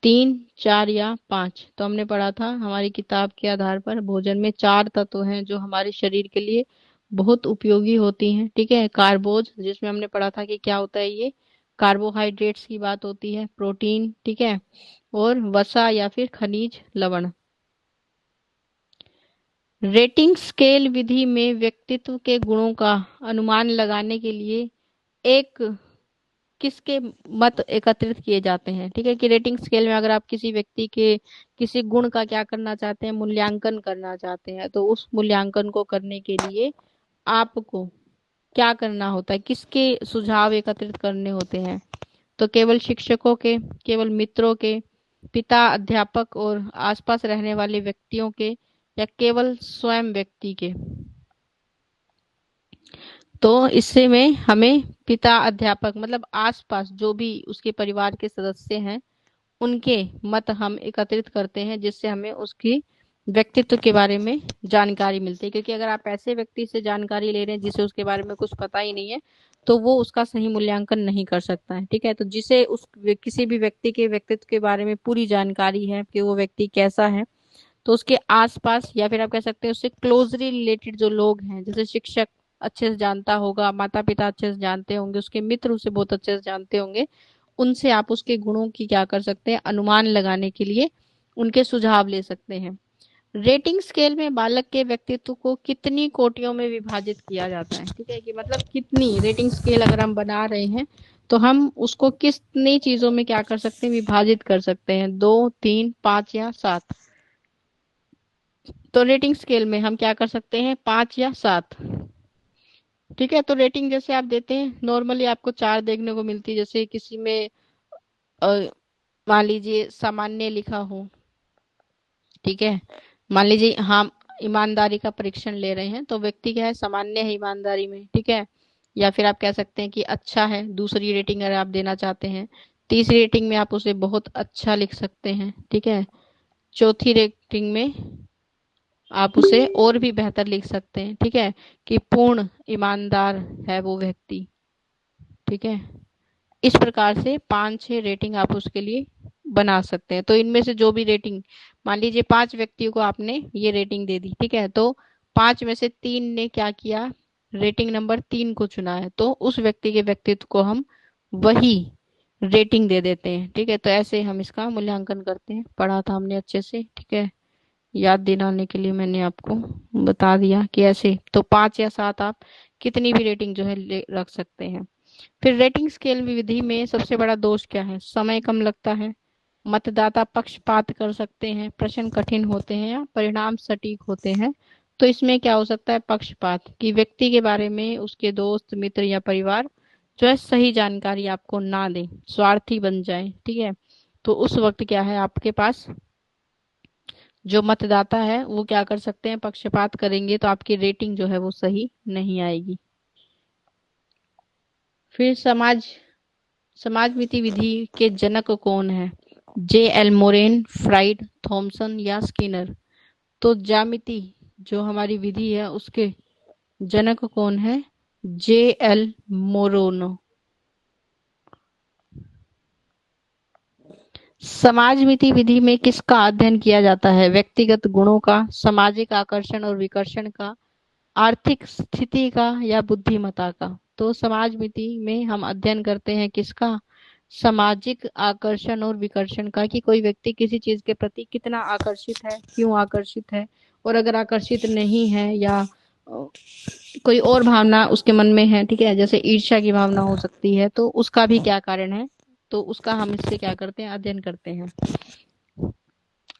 3, 4 या 5? तो हमने पढ़ा था हमारी किताब के आधार पर भोजन में 4 तत्व हैं जो हमारे शरीर के लिए बहुत उपयोगी होती हैं। ठीक है, कार्बोज, जिसमें हमने पढ़ा था कि क्या होता है ये, कार्बोहाइड्रेट्स की बात होती है, प्रोटीन, ठीक है, और वसा या फिर खनिज लवण। रेटिंग स्केल विधि में व्यक्तित्व के गुणों का अनुमान लगाने के लिए एक किसके मत एकत्रित किए जाते हैं? ठीक है, कि रेटिंग स्केल में अगर आप किसी व्यक्ति के किसी गुण का क्या करना चाहते हैं, मूल्यांकन करना चाहते हैं, तो उस मूल्यांकन को करने के लिए आपको क्या करना होता है, किसके सुझाव एकत्रित करने होते हैं? तो केवल शिक्षकों के, केवल मित्रों के, पिता, अध्यापक और आसपास रहने वाले व्यक्तियों के, या केवल स्वयं व्यक्ति के? तो इससे में हमें पिता, अध्यापक मतलब आसपास जो भी उसके परिवार के सदस्य हैं उनके मत हम एकत्रित करते हैं, जिससे हमें उसकी व्यक्तित्व के बारे में जानकारी मिलती है। क्योंकि अगर आप ऐसे व्यक्ति से जानकारी ले रहे हैं जिसे उसके बारे में कुछ पता ही नहीं है, तो वो उसका सही मूल्यांकन नहीं कर सकता है। ठीक है, तो जिसे उस किसी भी व्यक्ति के व्यक्तित्व के बारे में पूरी जानकारी है कि वो व्यक्ति कैसा है, तो उसके आसपास या फिर आप कह सकते हैं उससे क्लोजली रिलेटेड जो लोग हैं, जैसे शिक्षक अच्छे से जानता होगा, माता पिता अच्छे से जानते होंगे, उसके मित्र उसे बहुत अच्छे से जानते होंगे, उनसे आप उसके गुणों की क्या कर सकते हैं, अनुमान लगाने के लिए उनके सुझाव ले सकते हैं। रेटिंग स्केल में बालक के व्यक्तित्व को कितनी कोटियों में विभाजित किया जाता है? ठीक है, कि मतलब कितनी रेटिंग स्केल अगर हम बना रहे हैं तो हम उसको कितनी चीजों में क्या कर सकते हैं, विभाजित कर सकते हैं? 2, 3, 5 या 7? तो रेटिंग स्केल में हम क्या कर सकते हैं, 5 या 7। ठीक है, तो रेटिंग जैसे आप देते हैं नॉर्मली आपको 4 देखने को मिलती है। जैसे किसी में अ, मान लीजिए सामान्य लिखा हो, ठीक है, मान लीजिए हम ईमानदारी का परीक्षण ले रहे हैं तो व्यक्ति क्या है, सामान्य है ईमानदारी में, ठीक है। या फिर आप कह सकते हैं कि अच्छा है, दूसरी रेटिंग अगर आप देना चाहते हैं। तीसरी रेटिंग में आप उसे बहुत अच्छा लिख सकते हैं, ठीक है। चौथी रेटिंग में आप उसे और भी बेहतर लिख सकते हैं, ठीक है, कि पूर्ण ईमानदार है वो व्यक्ति, ठीक है। इस प्रकार से 5-6 रेटिंग आप उसके लिए बना सकते हैं। तो इनमें से जो भी रेटिंग, मान लीजिए 5 व्यक्तियों को आपने ये रेटिंग दे दी, ठीक है, तो 5 में से 3 ने क्या किया, रेटिंग नंबर 3 को चुना है, तो उस व्यक्ति के व्यक्तित्व को हम वही रेटिंग दे देते हैं। ठीक है, तो ऐसे हम इसका मूल्यांकन करते हैं। पढ़ा था हमने अच्छे से, ठीक है, याद दिलाने के लिए मैंने आपको बता दिया कि ऐसे तो 5 या 7 आप कितनी भी रेटिंग जो है रख सकते हैं। फिर रेटिंग स्केल विधि में सबसे बड़ा दोष क्या है? समय कम लगता है, मतदाता पक्षपात कर सकते हैं, प्रश्न कठिन होते हैं, या परिणाम सटीक होते हैं। तो इसमें क्या हो सकता है, पक्षपात, कि व्यक्ति के बारे में उसके दोस्त, मित्र या परिवार जो है सही जानकारी आपको ना दे, स्वार्थी बन जाए, ठीक है। तो उस वक्त क्या है, आपके पास जो मतदाता है वो क्या कर सकते हैं, पक्षपात करेंगे, तो आपकी रेटिंग जो है वो सही नहीं आएगी। फिर समाजमिति विधि के जनक कौन है? J.L. मोरेन, फ्राइड, थॉमसन या स्किनर? तो ज्यामिति जो हमारी विधि है उसके जनक कौन है? J.L. मोरोनो। समाजमिति विधि में किसका अध्ययन किया जाता है? व्यक्तिगत गुणों का, सामाजिक आकर्षण और विकर्षण का, आर्थिक स्थिति का, या बुद्धिमत्ता का? तो समाजमिति में हम अध्ययन करते हैं किसका? सामाजिक आकर्षण और विकर्षण का, कि कोई व्यक्ति किसी चीज के प्रति कितना आकर्षित है, क्यों आकर्षित है, और अगर आकर्षित नहीं है या कोई और भावना उसके मन में है, ठीक है, जैसे ईर्ष्या की भावना हो सकती है, तो उसका भी क्या कारण है, तो उसका हम इससे क्या करते हैं, अध्ययन करते हैं।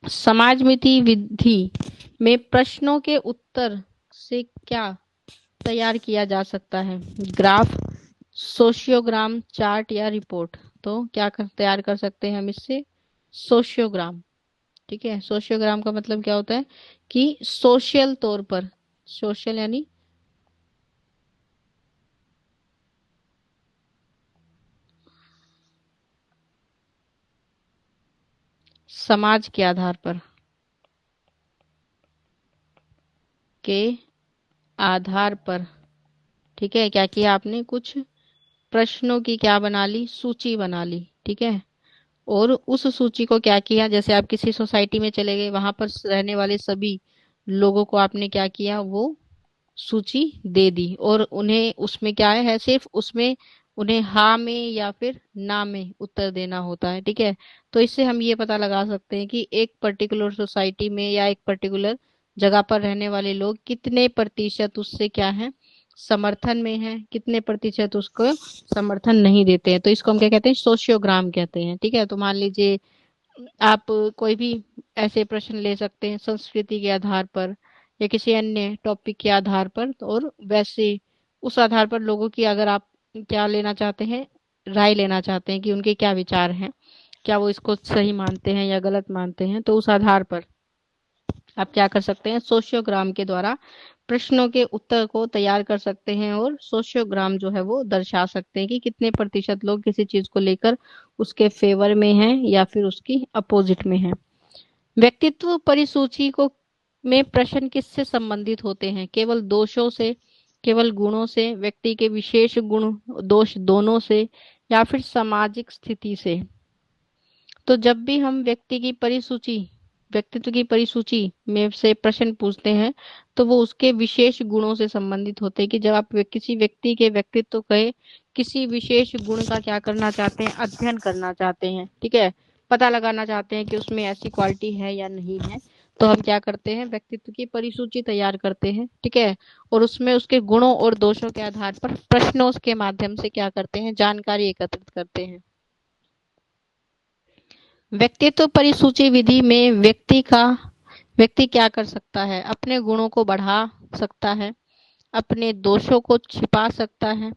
समाजमिति विधि में प्रश्नों के उत्तर से क्या तैयार किया जा सकता है? ग्राफ, सोशियोग्राम, चार्ट या रिपोर्ट? तो क्या तैयार कर सकते हैं हम इससे? सोशियोग्राम, ठीक है। सोशियोग्राम का मतलब क्या होता है कि सोशल तौर पर, सोशल यानी समाज के आधार पर, के आधार पर, ठीक है, क्या किया आपने, कुछ प्रश्नों की क्या बना ली, सूची बना ली, ठीक है। और उस सूची को क्या किया, जैसे आप किसी सोसाइटी में चले गए, वहां पर रहने वाले सभी लोगों को आपने क्या किया, वो सूची दे दी, और उन्हें उसमें क्या है सिर्फ उसमें उन्हें हाँ में या फिर ना में उत्तर देना होता है, ठीक है। तो इससे हम ये पता लगा सकते हैं कि एक पर्टिकुलर सोसाइटी में या एक पर्टिकुलर जगह पर रहने वाले लोग कितने प्रतिशत उससे क्या है, समर्थन में है, कितने प्रतिशत उसको समर्थन नहीं देते हैं। तो इसको हम क्या कहते हैं, सोशियोग्राम कहते हैं, ठीक है। तो मान लीजिए आप कोई भी ऐसे प्रश्न ले सकते हैं संस्कृति के आधार पर या किसी अन्य टॉपिक के आधार पर, तो और वैसे उस आधार पर लोगों की अगर आप क्या लेना चाहते हैं, राय लेना चाहते हैं कि उनके क्या विचार हैं, क्या वो इसको सही मानते हैं या गलत मानते हैं, तो उस आधार पर आप क्या कर सकते हैं, सोशियोग्राम के द्वारा प्रश्नों के उत्तर को तैयार कर सकते हैं, और सोशियोग्राम जो है वो दर्शा सकते हैं कि कितने प्रतिशत लोग किसी चीज को लेकर उसके फेवर में हैं या फिर उसकी अपोजिट में हैं। व्यक्तित्व परिसूची को में प्रश्न किससे संबंधित होते हैं, केवल दोषों से, केवल गुणों से, व्यक्ति के विशेष गुण दोष दोनों से, या फिर सामाजिक स्थिति से। तो जब भी हम व्यक्तित्व की परिसूची में से प्रश्न पूछते हैं, तो वो उसके विशेष गुणों से संबंधित होते हैं, कि जब आप किसी व्यक्ति के व्यक्तित्व के किसी विशेष गुण का क्या करना चाहते हैं, अध्ययन करना चाहते हैं, ठीक है, पता लगाना चाहते हैं कि उसमें ऐसी क्वालिटी है या नहीं है, तो हम क्या करते हैं, व्यक्तित्व की परिसूची तैयार करते हैं, ठीक है। और उसमें उसके गुणों और दोषों के आधार पर प्रश्नों के माध्यम से क्या करते हैं, जानकारी एकत्रित करते हैं। व्यक्तित्व परिसूची विधि में व्यक्ति क्या कर सकता है, अपने गुणों को बढ़ा सकता है, अपने दोषों को छिपा सकता है,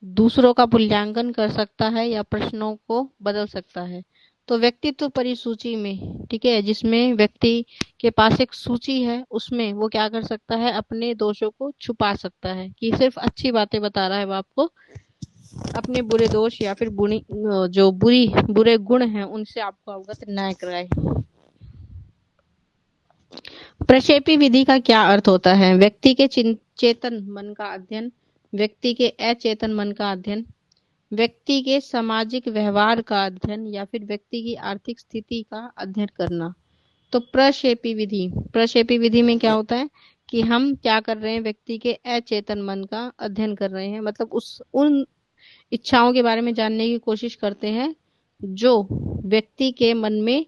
दूसरों का मूल्यांकन कर सकता है, या प्रश्नों को बदल सकता है। तो व्यक्तित्व परिसूची में, ठीक है, जिसमें व्यक्ति के पास एक सूची है, उसमें वो क्या कर सकता है, अपने दोषों को छुपा सकता है, कि सिर्फ अच्छी बातें बता रहा है वो आपको, अपने बुरे दोष या फिर बुरे गुण हैं उनसे आपको अवगत न कराए। प्रक्षेपी विधि का क्या अर्थ होता है, व्यक्ति के चेतन मन का अध्ययन, व्यक्ति के अचेतन मन का अध्ययन, व्यक्ति के सामाजिक व्यवहार का अध्ययन, या फिर व्यक्ति की आर्थिक स्थिति का अध्ययन करना। तो प्रक्षेपी विधि में क्या होता है कि हम क्या कर रहे हैं, व्यक्ति के अचेतन मन का अध्ययन कर रहे हैं, मतलब उस उन इच्छाओं के बारे में जानने की कोशिश करते हैं जो व्यक्ति के मन में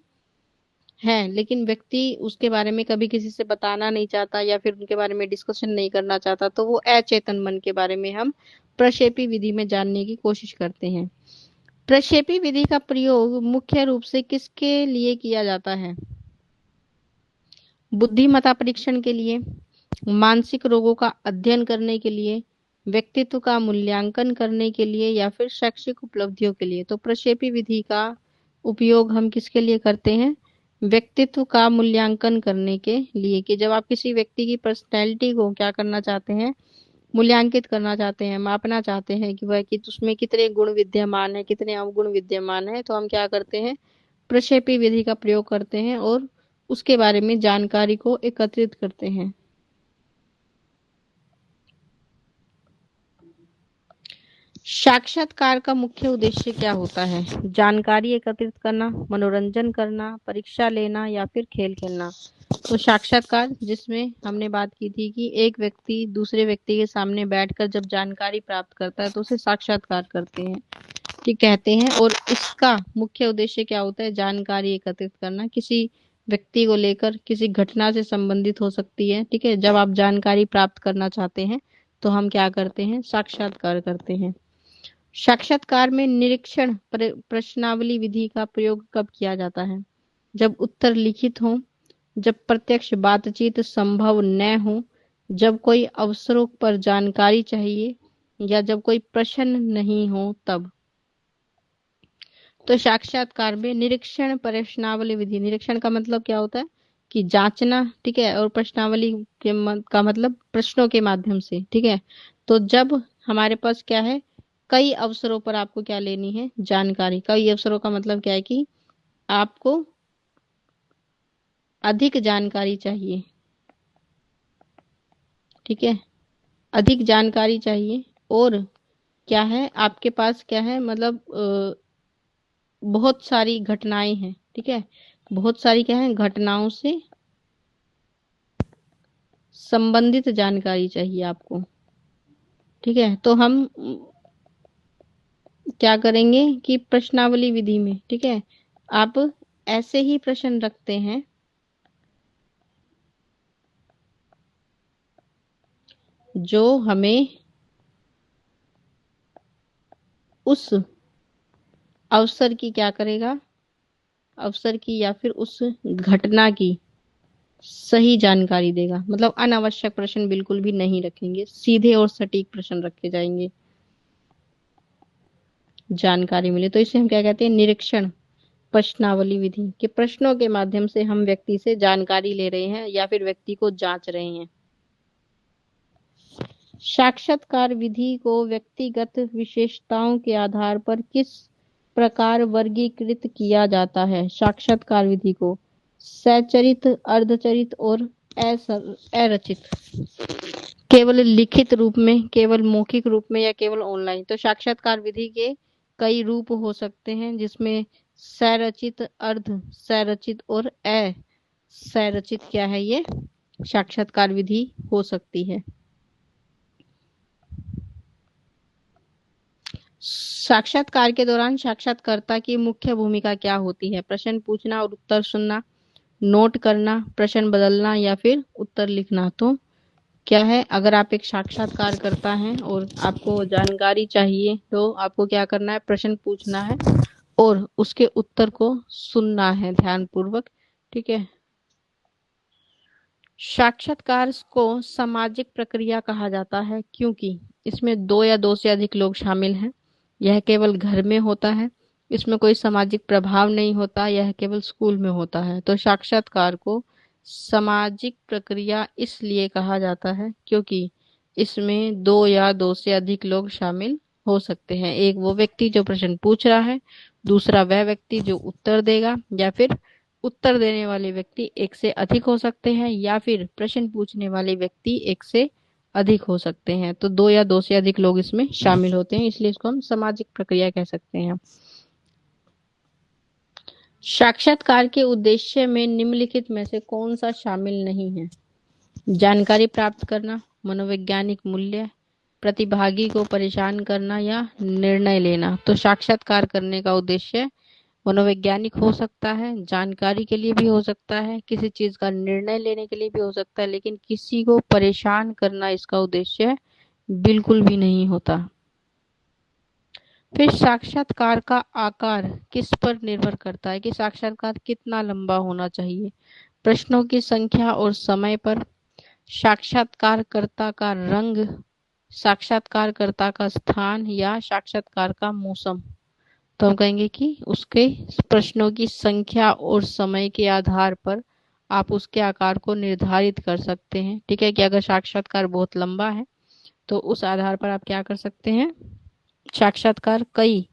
है, लेकिन व्यक्ति उसके बारे में कभी किसी से बताना नहीं चाहता या फिर उनके बारे में डिस्कशन नहीं करना चाहता, तो वो अचेतन मन के बारे में हम प्रक्षेपी विधि में जानने की कोशिश करते हैं। प्रक्षेपी विधि का प्रयोग मुख्य रूप से किसके लिए किया जाता है, बुद्धिमत्ता परीक्षण के लिए, मानसिक रोगों का अध्ययन करने के लिए, व्यक्तित्व का मूल्यांकन करने के लिए, या फिर शैक्षिक उपलब्धियों के लिए। तो प्रक्षेपी विधि का उपयोग हम किसके लिए करते हैं, व्यक्तित्व का मूल्यांकन करने के लिए, कि जब आप किसी व्यक्ति की पर्सनैलिटी को क्या करना चाहते हैं, मूल्यांकित करना चाहते हैं, मापना चाहते हैं कि वह कि उसमें कितने गुण विद्यमान है, कितने अवगुण विद्यमान है, तो हम क्या करते हैं, प्रक्षेपी विधि का प्रयोग करते हैं और उसके बारे में जानकारी को एकत्रित करते हैं। साक्षात्कार का मुख्य उद्देश्य क्या होता है, जानकारी एकत्रित करना, मनोरंजन करना, परीक्षा लेना, या फिर खेल खेलना। तो साक्षात्कार, जिसमें हमने बात की थी कि एक व्यक्ति दूसरे व्यक्ति के सामने बैठकर जब जानकारी प्राप्त करता है तो उसे साक्षात्कार करते हैं, ठीक कहते हैं। और इसका मुख्य उद्देश्य क्या होता है, जानकारी एकत्रित करना, किसी व्यक्ति को लेकर किसी घटना से संबंधित हो सकती है, ठीक है। जब आप जानकारी प्राप्त करना चाहते हैं तो हम क्या करते हैं, साक्षात्कार करते हैं। साक्षात्कार में निरीक्षण प्रश्नावली विधि का प्रयोग कब किया जाता है, जब उत्तर लिखित हो, जब प्रत्यक्ष बातचीत संभव न हो, जब कोई अवसरों पर जानकारी चाहिए, या जब कोई प्रश्न नहीं हो तब। तो साक्षात्कार में निरीक्षण प्रश्नावली विधि, निरीक्षण का मतलब क्या होता है कि जांचना, ठीक है, और प्रश्नावली का मतलब प्रश्नों के माध्यम से, ठीक है। तो जब हमारे पास क्या है, कई अवसरों पर आपको क्या लेनी है, जानकारी। कई अवसरों का मतलब क्या है कि आपको अधिक जानकारी चाहिए, ठीक है, अधिक जानकारी चाहिए, और क्या है आपके पास, क्या है मतलब बहुत सारी घटनाएं हैं, ठीक है, बहुत सारी क्या है घटनाओं से संबंधित जानकारी चाहिए आपको। ठीक है, तो हम क्या करेंगे कि प्रश्नावली विधि में, ठीक है, आप ऐसे ही प्रश्न रखते हैं जो हमें उस अवसर की क्या करेगा, अवसर की या फिर उस घटना की सही जानकारी देगा। मतलब अनावश्यक प्रश्न बिल्कुल भी नहीं रखेंगे, सीधे और सटीक प्रश्न रखे जाएंगे, जानकारी मिले। तो इसे हम क्या कहते हैं, निरीक्षण प्रश्नावली विधि के प्रश्नों के माध्यम से हम व्यक्ति से जानकारी ले रहे हैं या फिर व्यक्ति को जांच रहे हैं। साक्षात्कार विधि को व्यक्तिगत विशेषताओं के आधार पर किस प्रकार वर्गीकृत किया जाता है? साक्षात्कार विधि को सचरित, अर्धचरित और अरचित, केवल लिखित रूप में, केवल मौखिक रूप में, या केवल ऑनलाइन। तो साक्षात्कार विधि के कई रूप हो सकते हैं, जिसमें संरचित, अर्ध संरचित और असंरचित क्या है, ये साक्षात्कार विधि हो सकती है। साक्षात्कार के दौरान साक्षात्कारता की मुख्य भूमिका क्या होती है? प्रश्न पूछना और उत्तर सुनना, नोट करना, प्रश्न बदलना या फिर उत्तर लिखना। तो क्या है, अगर आप एक साक्षात्कार करता है और आपको जानकारी चाहिए तो आपको क्या करना है, प्रश्न पूछना है और उसके उत्तर को सुनना है ध्यानपूर्वक। ठीक है, साक्षात्कार को सामाजिक प्रक्रिया कहा जाता है क्योंकि इसमें दो या दो से अधिक लोग शामिल हैं। यह केवल घर में होता है, इसमें कोई सामाजिक प्रभाव नहीं होता, यह केवल स्कूल में होता है। तो साक्षात्कार को सामाजिक प्रक्रिया इसलिए कहा जाता है क्योंकि इसमें दो या दो से अधिक लोग शामिल हो सकते हैं। एक वो व्यक्ति जो प्रश्न पूछ रहा है, दूसरा वह व्यक्ति जो उत्तर देगा, या फिर उत्तर देने वाले व्यक्ति एक से अधिक हो सकते हैं, या फिर प्रश्न पूछने वाले व्यक्ति एक से अधिक हो सकते हैं। तो दो या दो से अधिक लोग इसमें शामिल होते हैं, इसलिए इसको हम सामाजिक प्रक्रिया कह सकते हैं। साक्षात्कार के उद्देश्य में निम्नलिखित में से कौन सा शामिल नहीं है? जानकारी प्राप्त करना, मनोवैज्ञानिक मूल्य, प्रतिभागी को परेशान करना या निर्णय लेना। तो साक्षात्कार करने का उद्देश्य मनोवैज्ञानिक हो सकता है, जानकारी के लिए भी हो सकता है, किसी चीज का निर्णय लेने के लिए भी हो सकता है, लेकिन किसी को परेशान करना इसका उद्देश्य बिल्कुल भी नहीं होता। फिर साक्षात्कार का आकार किस पर निर्भर करता है कि साक्षात्कार कितना लंबा होना चाहिए? प्रश्नों की संख्या और समय पर, साक्षात्कारकर्ता का रंग, साक्षात्कारकर्ता का स्थान या साक्षात्कार का मौसम। तो हम कहेंगे कि उसके प्रश्नों की संख्या और समय के आधार पर आप उसके आकार को निर्धारित कर सकते हैं। ठीक है, कि अगर साक्षात्कार बहुत लंबा है तो उस आधार पर आप क्या कर सकते हैं, साक्षात्कार कई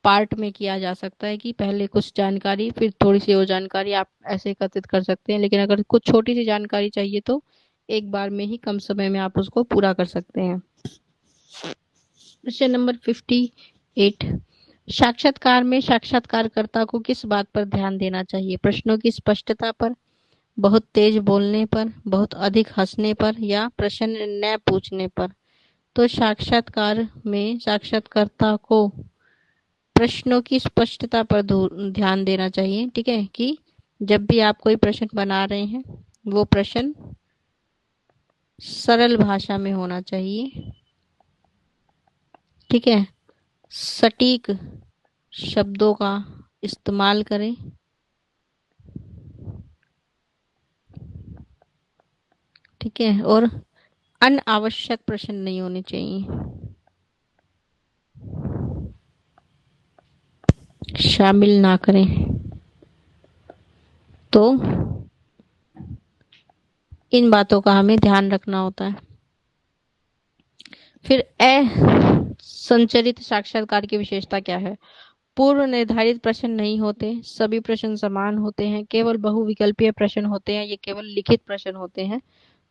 पार्ट में किया जा सकता है कि पहले कुछ जानकारी फिर थोड़ी सी वो जानकारी, आप ऐसे एकत्रित कर सकते हैं। लेकिन अगर कुछ छोटी सी जानकारी चाहिए तो एक बार में ही कम समय में आप उसको पूरा कर सकते हैं। क्वेश्चन नंबर 58, साक्षात्कार में साक्षात्कारकर्ता को किस बात पर ध्यान देना चाहिए? प्रश्नों की स्पष्टता पर, बहुत तेज बोलने पर, बहुत अधिक हंसने पर, या प्रश्न न पूछने पर। तो साक्षात्कार में साक्षात्कारकर्ता को प्रश्नों की स्पष्टता पर ध्यान देना चाहिए। ठीक है, कि जब भी आप कोई प्रश्न बना रहे हैं वो प्रश्न सरल भाषा में होना चाहिए। ठीक है, सटीक शब्दों का इस्तेमाल करें। ठीक है, और अनावश्यक प्रश्न नहीं होने चाहिए, शामिल ना करें। तो इन बातों का हमें ध्यान रखना होता है। फिर असंरचित साक्षात्कार की विशेषता क्या है? पूर्व निर्धारित प्रश्न नहीं होते, सभी प्रश्न समान होते हैं, केवल बहुविकल्पीय प्रश्न होते हैं, ये केवल लिखित प्रश्न होते हैं।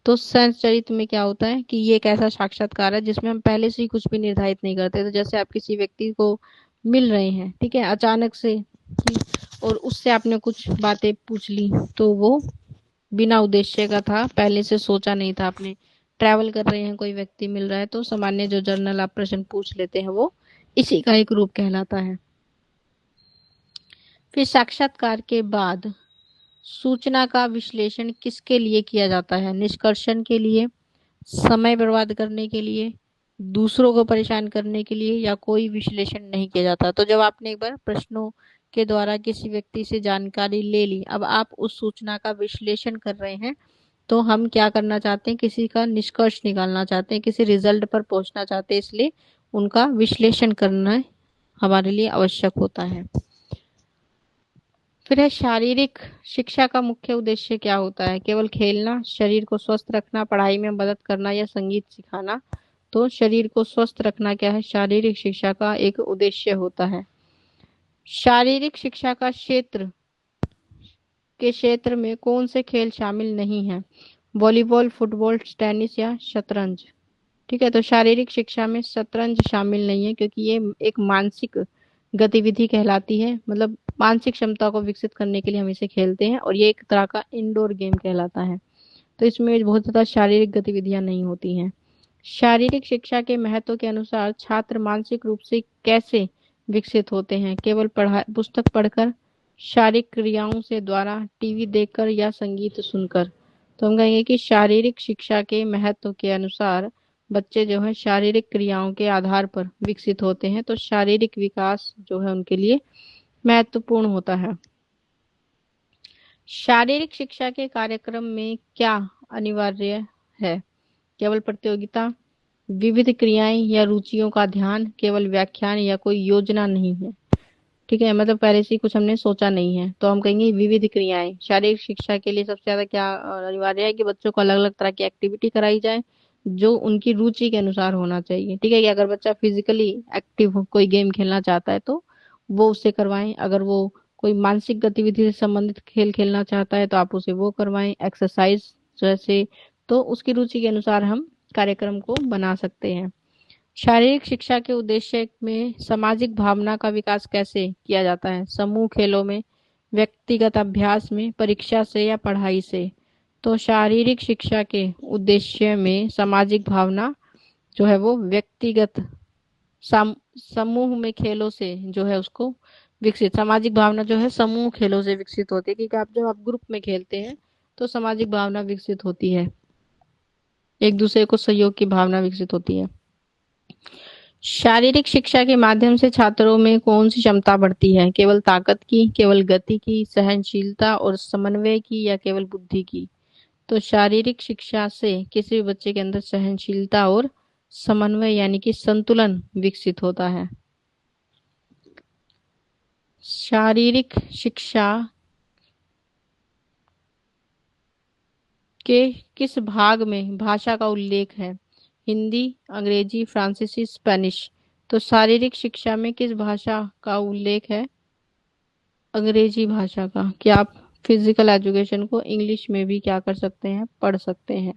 तो संचरित में क्या होता है कि ये एक ऐसा साक्षात्कार है जिसमें हम पहले से ही कुछ भी निर्धारित नहीं करते। तो जैसे आप किसी व्यक्ति को मिल रहे हैं, ठीक है, अचानक से, और उससे आपने कुछ बातें पूछ ली, तो वो बिना उद्देश्य का था, पहले से सोचा नहीं था आपने। ट्रैवल कर रहे हैं, कोई व्यक्ति मिल रहा है, तो सामान्य जो जर्नल आप प्रश्न पूछ लेते हैं वो इसी का एक रूप कहलाता है। फिर साक्षात्कार के बाद सूचना का विश्लेषण किसके लिए किया जाता है? निष्कर्षण के लिए, समय बर्बाद करने के लिए, दूसरों को परेशान करने के लिए, या कोई विश्लेषण नहीं किया जाता। तो जब आपने एक बार प्रश्नों के द्वारा किसी व्यक्ति से जानकारी ले ली, अब आप उस सूचना का विश्लेषण कर रहे हैं, तो हम क्या करना चाहते हैं? किसी का निष्कर्ष निकालना चाहते हैं, किसी रिजल्ट पर पहुंचना चाहते हैं, इसलिए उनका विश्लेषण करना हमारे लिए आवश्यक होता है। फिर है शारीरिक शिक्षा का मुख्य उद्देश्य क्या होता है? केवल खेलना, शरीर को स्वस्थ रखना, पढ़ाई में मदद करना, या संगीत सिखाना? तो शरीर को स्वस्थ रखना क्या है? शारीरिक शिक्षा का एक उद्देश्य होता है। शारीरिक शिक्षा का क्षेत्र में कौन से खेल शामिल नहीं है? वॉलीबॉल, फुटबॉल, टेनिस या शतरंज? ठीक है, तो शारीरिक शिक्षा में शतरंज शामिल नहीं है, क्योंकि ये एक मानसिक गतिविधि कहलाती है, मतलब मानसिक क्षमता को विकसित करने के लिए हम इसे खेलते हैं, और ये एक तरह का इंडोर गेम कहलाता है। तो इसमें बहुत ज़्यादा शारीरिक गतिविधियां नहीं होती हैं। शारीरिक शिक्षा के महत्व के अनुसार छात्र मानसिक रूप से कैसे विकसित होते हैं? केवल पुस्तक पढ़कर, शारीरिक क्रियाओं से द्वारा, टीवी देखकर, या संगीत सुनकर? तो हम कहेंगे कि शारीरिक शिक्षा के महत्व के अनुसार बच्चे जो है शारीरिक क्रियाओं के आधार पर विकसित होते हैं। तो शारीरिक विकास जो है उनके लिए महत्वपूर्ण होता है। शारीरिक शिक्षा के कार्यक्रम में क्या अनिवार्य है? केवल प्रतियोगिता, विविध क्रियाएं या रुचियों का ध्यान, केवल व्याख्यान, या कोई योजना नहीं है? ठीक है, मतलब पहले से ही कुछ हमने सोचा नहीं है, तो हम कहेंगे विविध क्रियाएं। शारीरिक शिक्षा के लिए सबसे ज्यादा क्या अनिवार्य है? कि बच्चों को अलग अलग तरह की एक्टिविटी कराई जाए जो उनकी रुचि के अनुसार होना चाहिए। ठीक है, कि अगर बच्चा फिजिकली एक्टिव हो, कोई गेम खेलना चाहता है, तो वो उससे करवाएं। अगर वो कोई मानसिक गतिविधि से संबंधित खेल खेलना चाहता है, तो आप उसे वो करवाएं, एक्सरसाइज जैसे। तो उसकी रुचि के अनुसार हम कार्यक्रम को बना सकते हैं। शारीरिक शिक्षा के उद्देश्य में सामाजिक भावना का विकास कैसे किया जाता है? समूह खेलों में, व्यक्तिगत अभ्यास में, परीक्षा से, या पढ़ाई से? तो शारीरिक शिक्षा के उद्देश्य में सामाजिक भावना जो है वो व्यक्तिगत समूह में खेलों से जो है उसको विकसित, सामाजिक भावना जो है समूह खेलों से विकसित होती है, क्योंकि आप जब आप ग्रुप में खेलते हैं तो सामाजिक भावना विकसित होती है, एक दूसरे को सहयोग की भावना विकसित होती है। शारीरिक शिक्षा के माध्यम से छात्रों में कौन सी क्षमता बढ़ती है? केवल ताकत की, केवल गति की, सहनशीलता और समन्वय की, या केवल बुद्धि की? तो शारीरिक शिक्षा से किसी भी बच्चे के अंदर सहनशीलता और समन्वय यानी कि संतुलन विकसित होता है। शारीरिक शिक्षा के किस भाग में भाषा का उल्लेख है? हिंदी, अंग्रेजी, फ्रांसीसी, स्पेनिश? तो शारीरिक शिक्षा में किस भाषा का उल्लेख है? अंग्रेजी भाषा का। क्या आप फिजिकल एजुकेशन को इंग्लिश में भी क्या कर सकते हैं? पढ़ सकते हैं।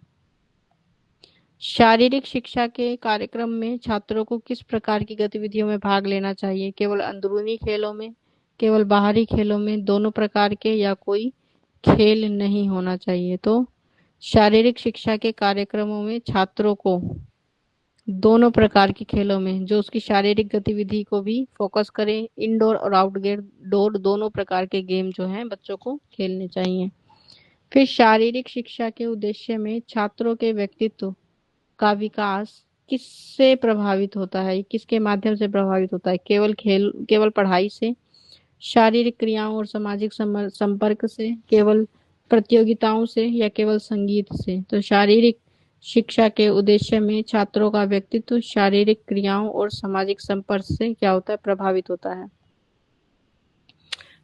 शारीरिक शिक्षा के कार्यक्रम में छात्रों को किस प्रकार की गतिविधियों में भाग लेना चाहिए? केवल अंदरूनी खेलों में, केवल बाहरी खेलों में, दोनों प्रकार के, या कोई खेल नहीं होना चाहिए? तो शारीरिक शिक्षा के कार्यक्रमों में छात्रों को दोनों प्रकार के खेलों में, जो उसकी शारीरिक गतिविधि को भी फोकस करें, इंडोर और आउटडोर दोनों प्रकार के गेम जो हैं बच्चों को खेलने चाहिए। फिर शारीरिक शिक्षा के उद्देश्य में छात्रों के व्यक्तित्व का विकास किससे प्रभावित होता है? किसके माध्यम से प्रभावित होता है? केवल पढ़ाई से, शारीरिक क्रियाओं और सामाजिक संपर्क से, केवल प्रतियोगिताओं से, या केवल संगीत से? तो शारीरिक शिक्षा के उद्देश्य में छात्रों का व्यक्तित्व शारीरिक क्रियाओं और सामाजिक संपर्क से क्या होता है? प्रभावित होता है।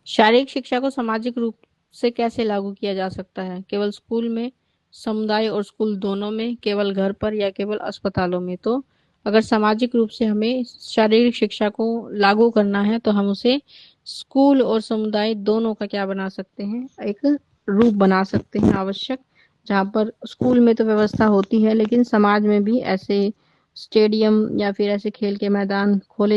शारीरिक शिक्षा को सामाजिक रूप से कैसे लागू किया जा सकता है? केवल स्कूल में, समुदाय और स्कूल दोनों में, केवल घर पर, या केवल अस्पतालों में? तो अगर सामाजिक रूप से हमें शारीरिक शिक्षा को लागू करना है, तो हम उसे स्कूल और समुदाय दोनों का क्या बना सकते हैं? एक रूप बना सकते हैं आवश्यक, जहाँ पर स्कूल में तो व्यवस्था होती है, लेकिन समाज में भी ऐसे स्टेडियम या फिर ऐसे खेल के मैदान खोले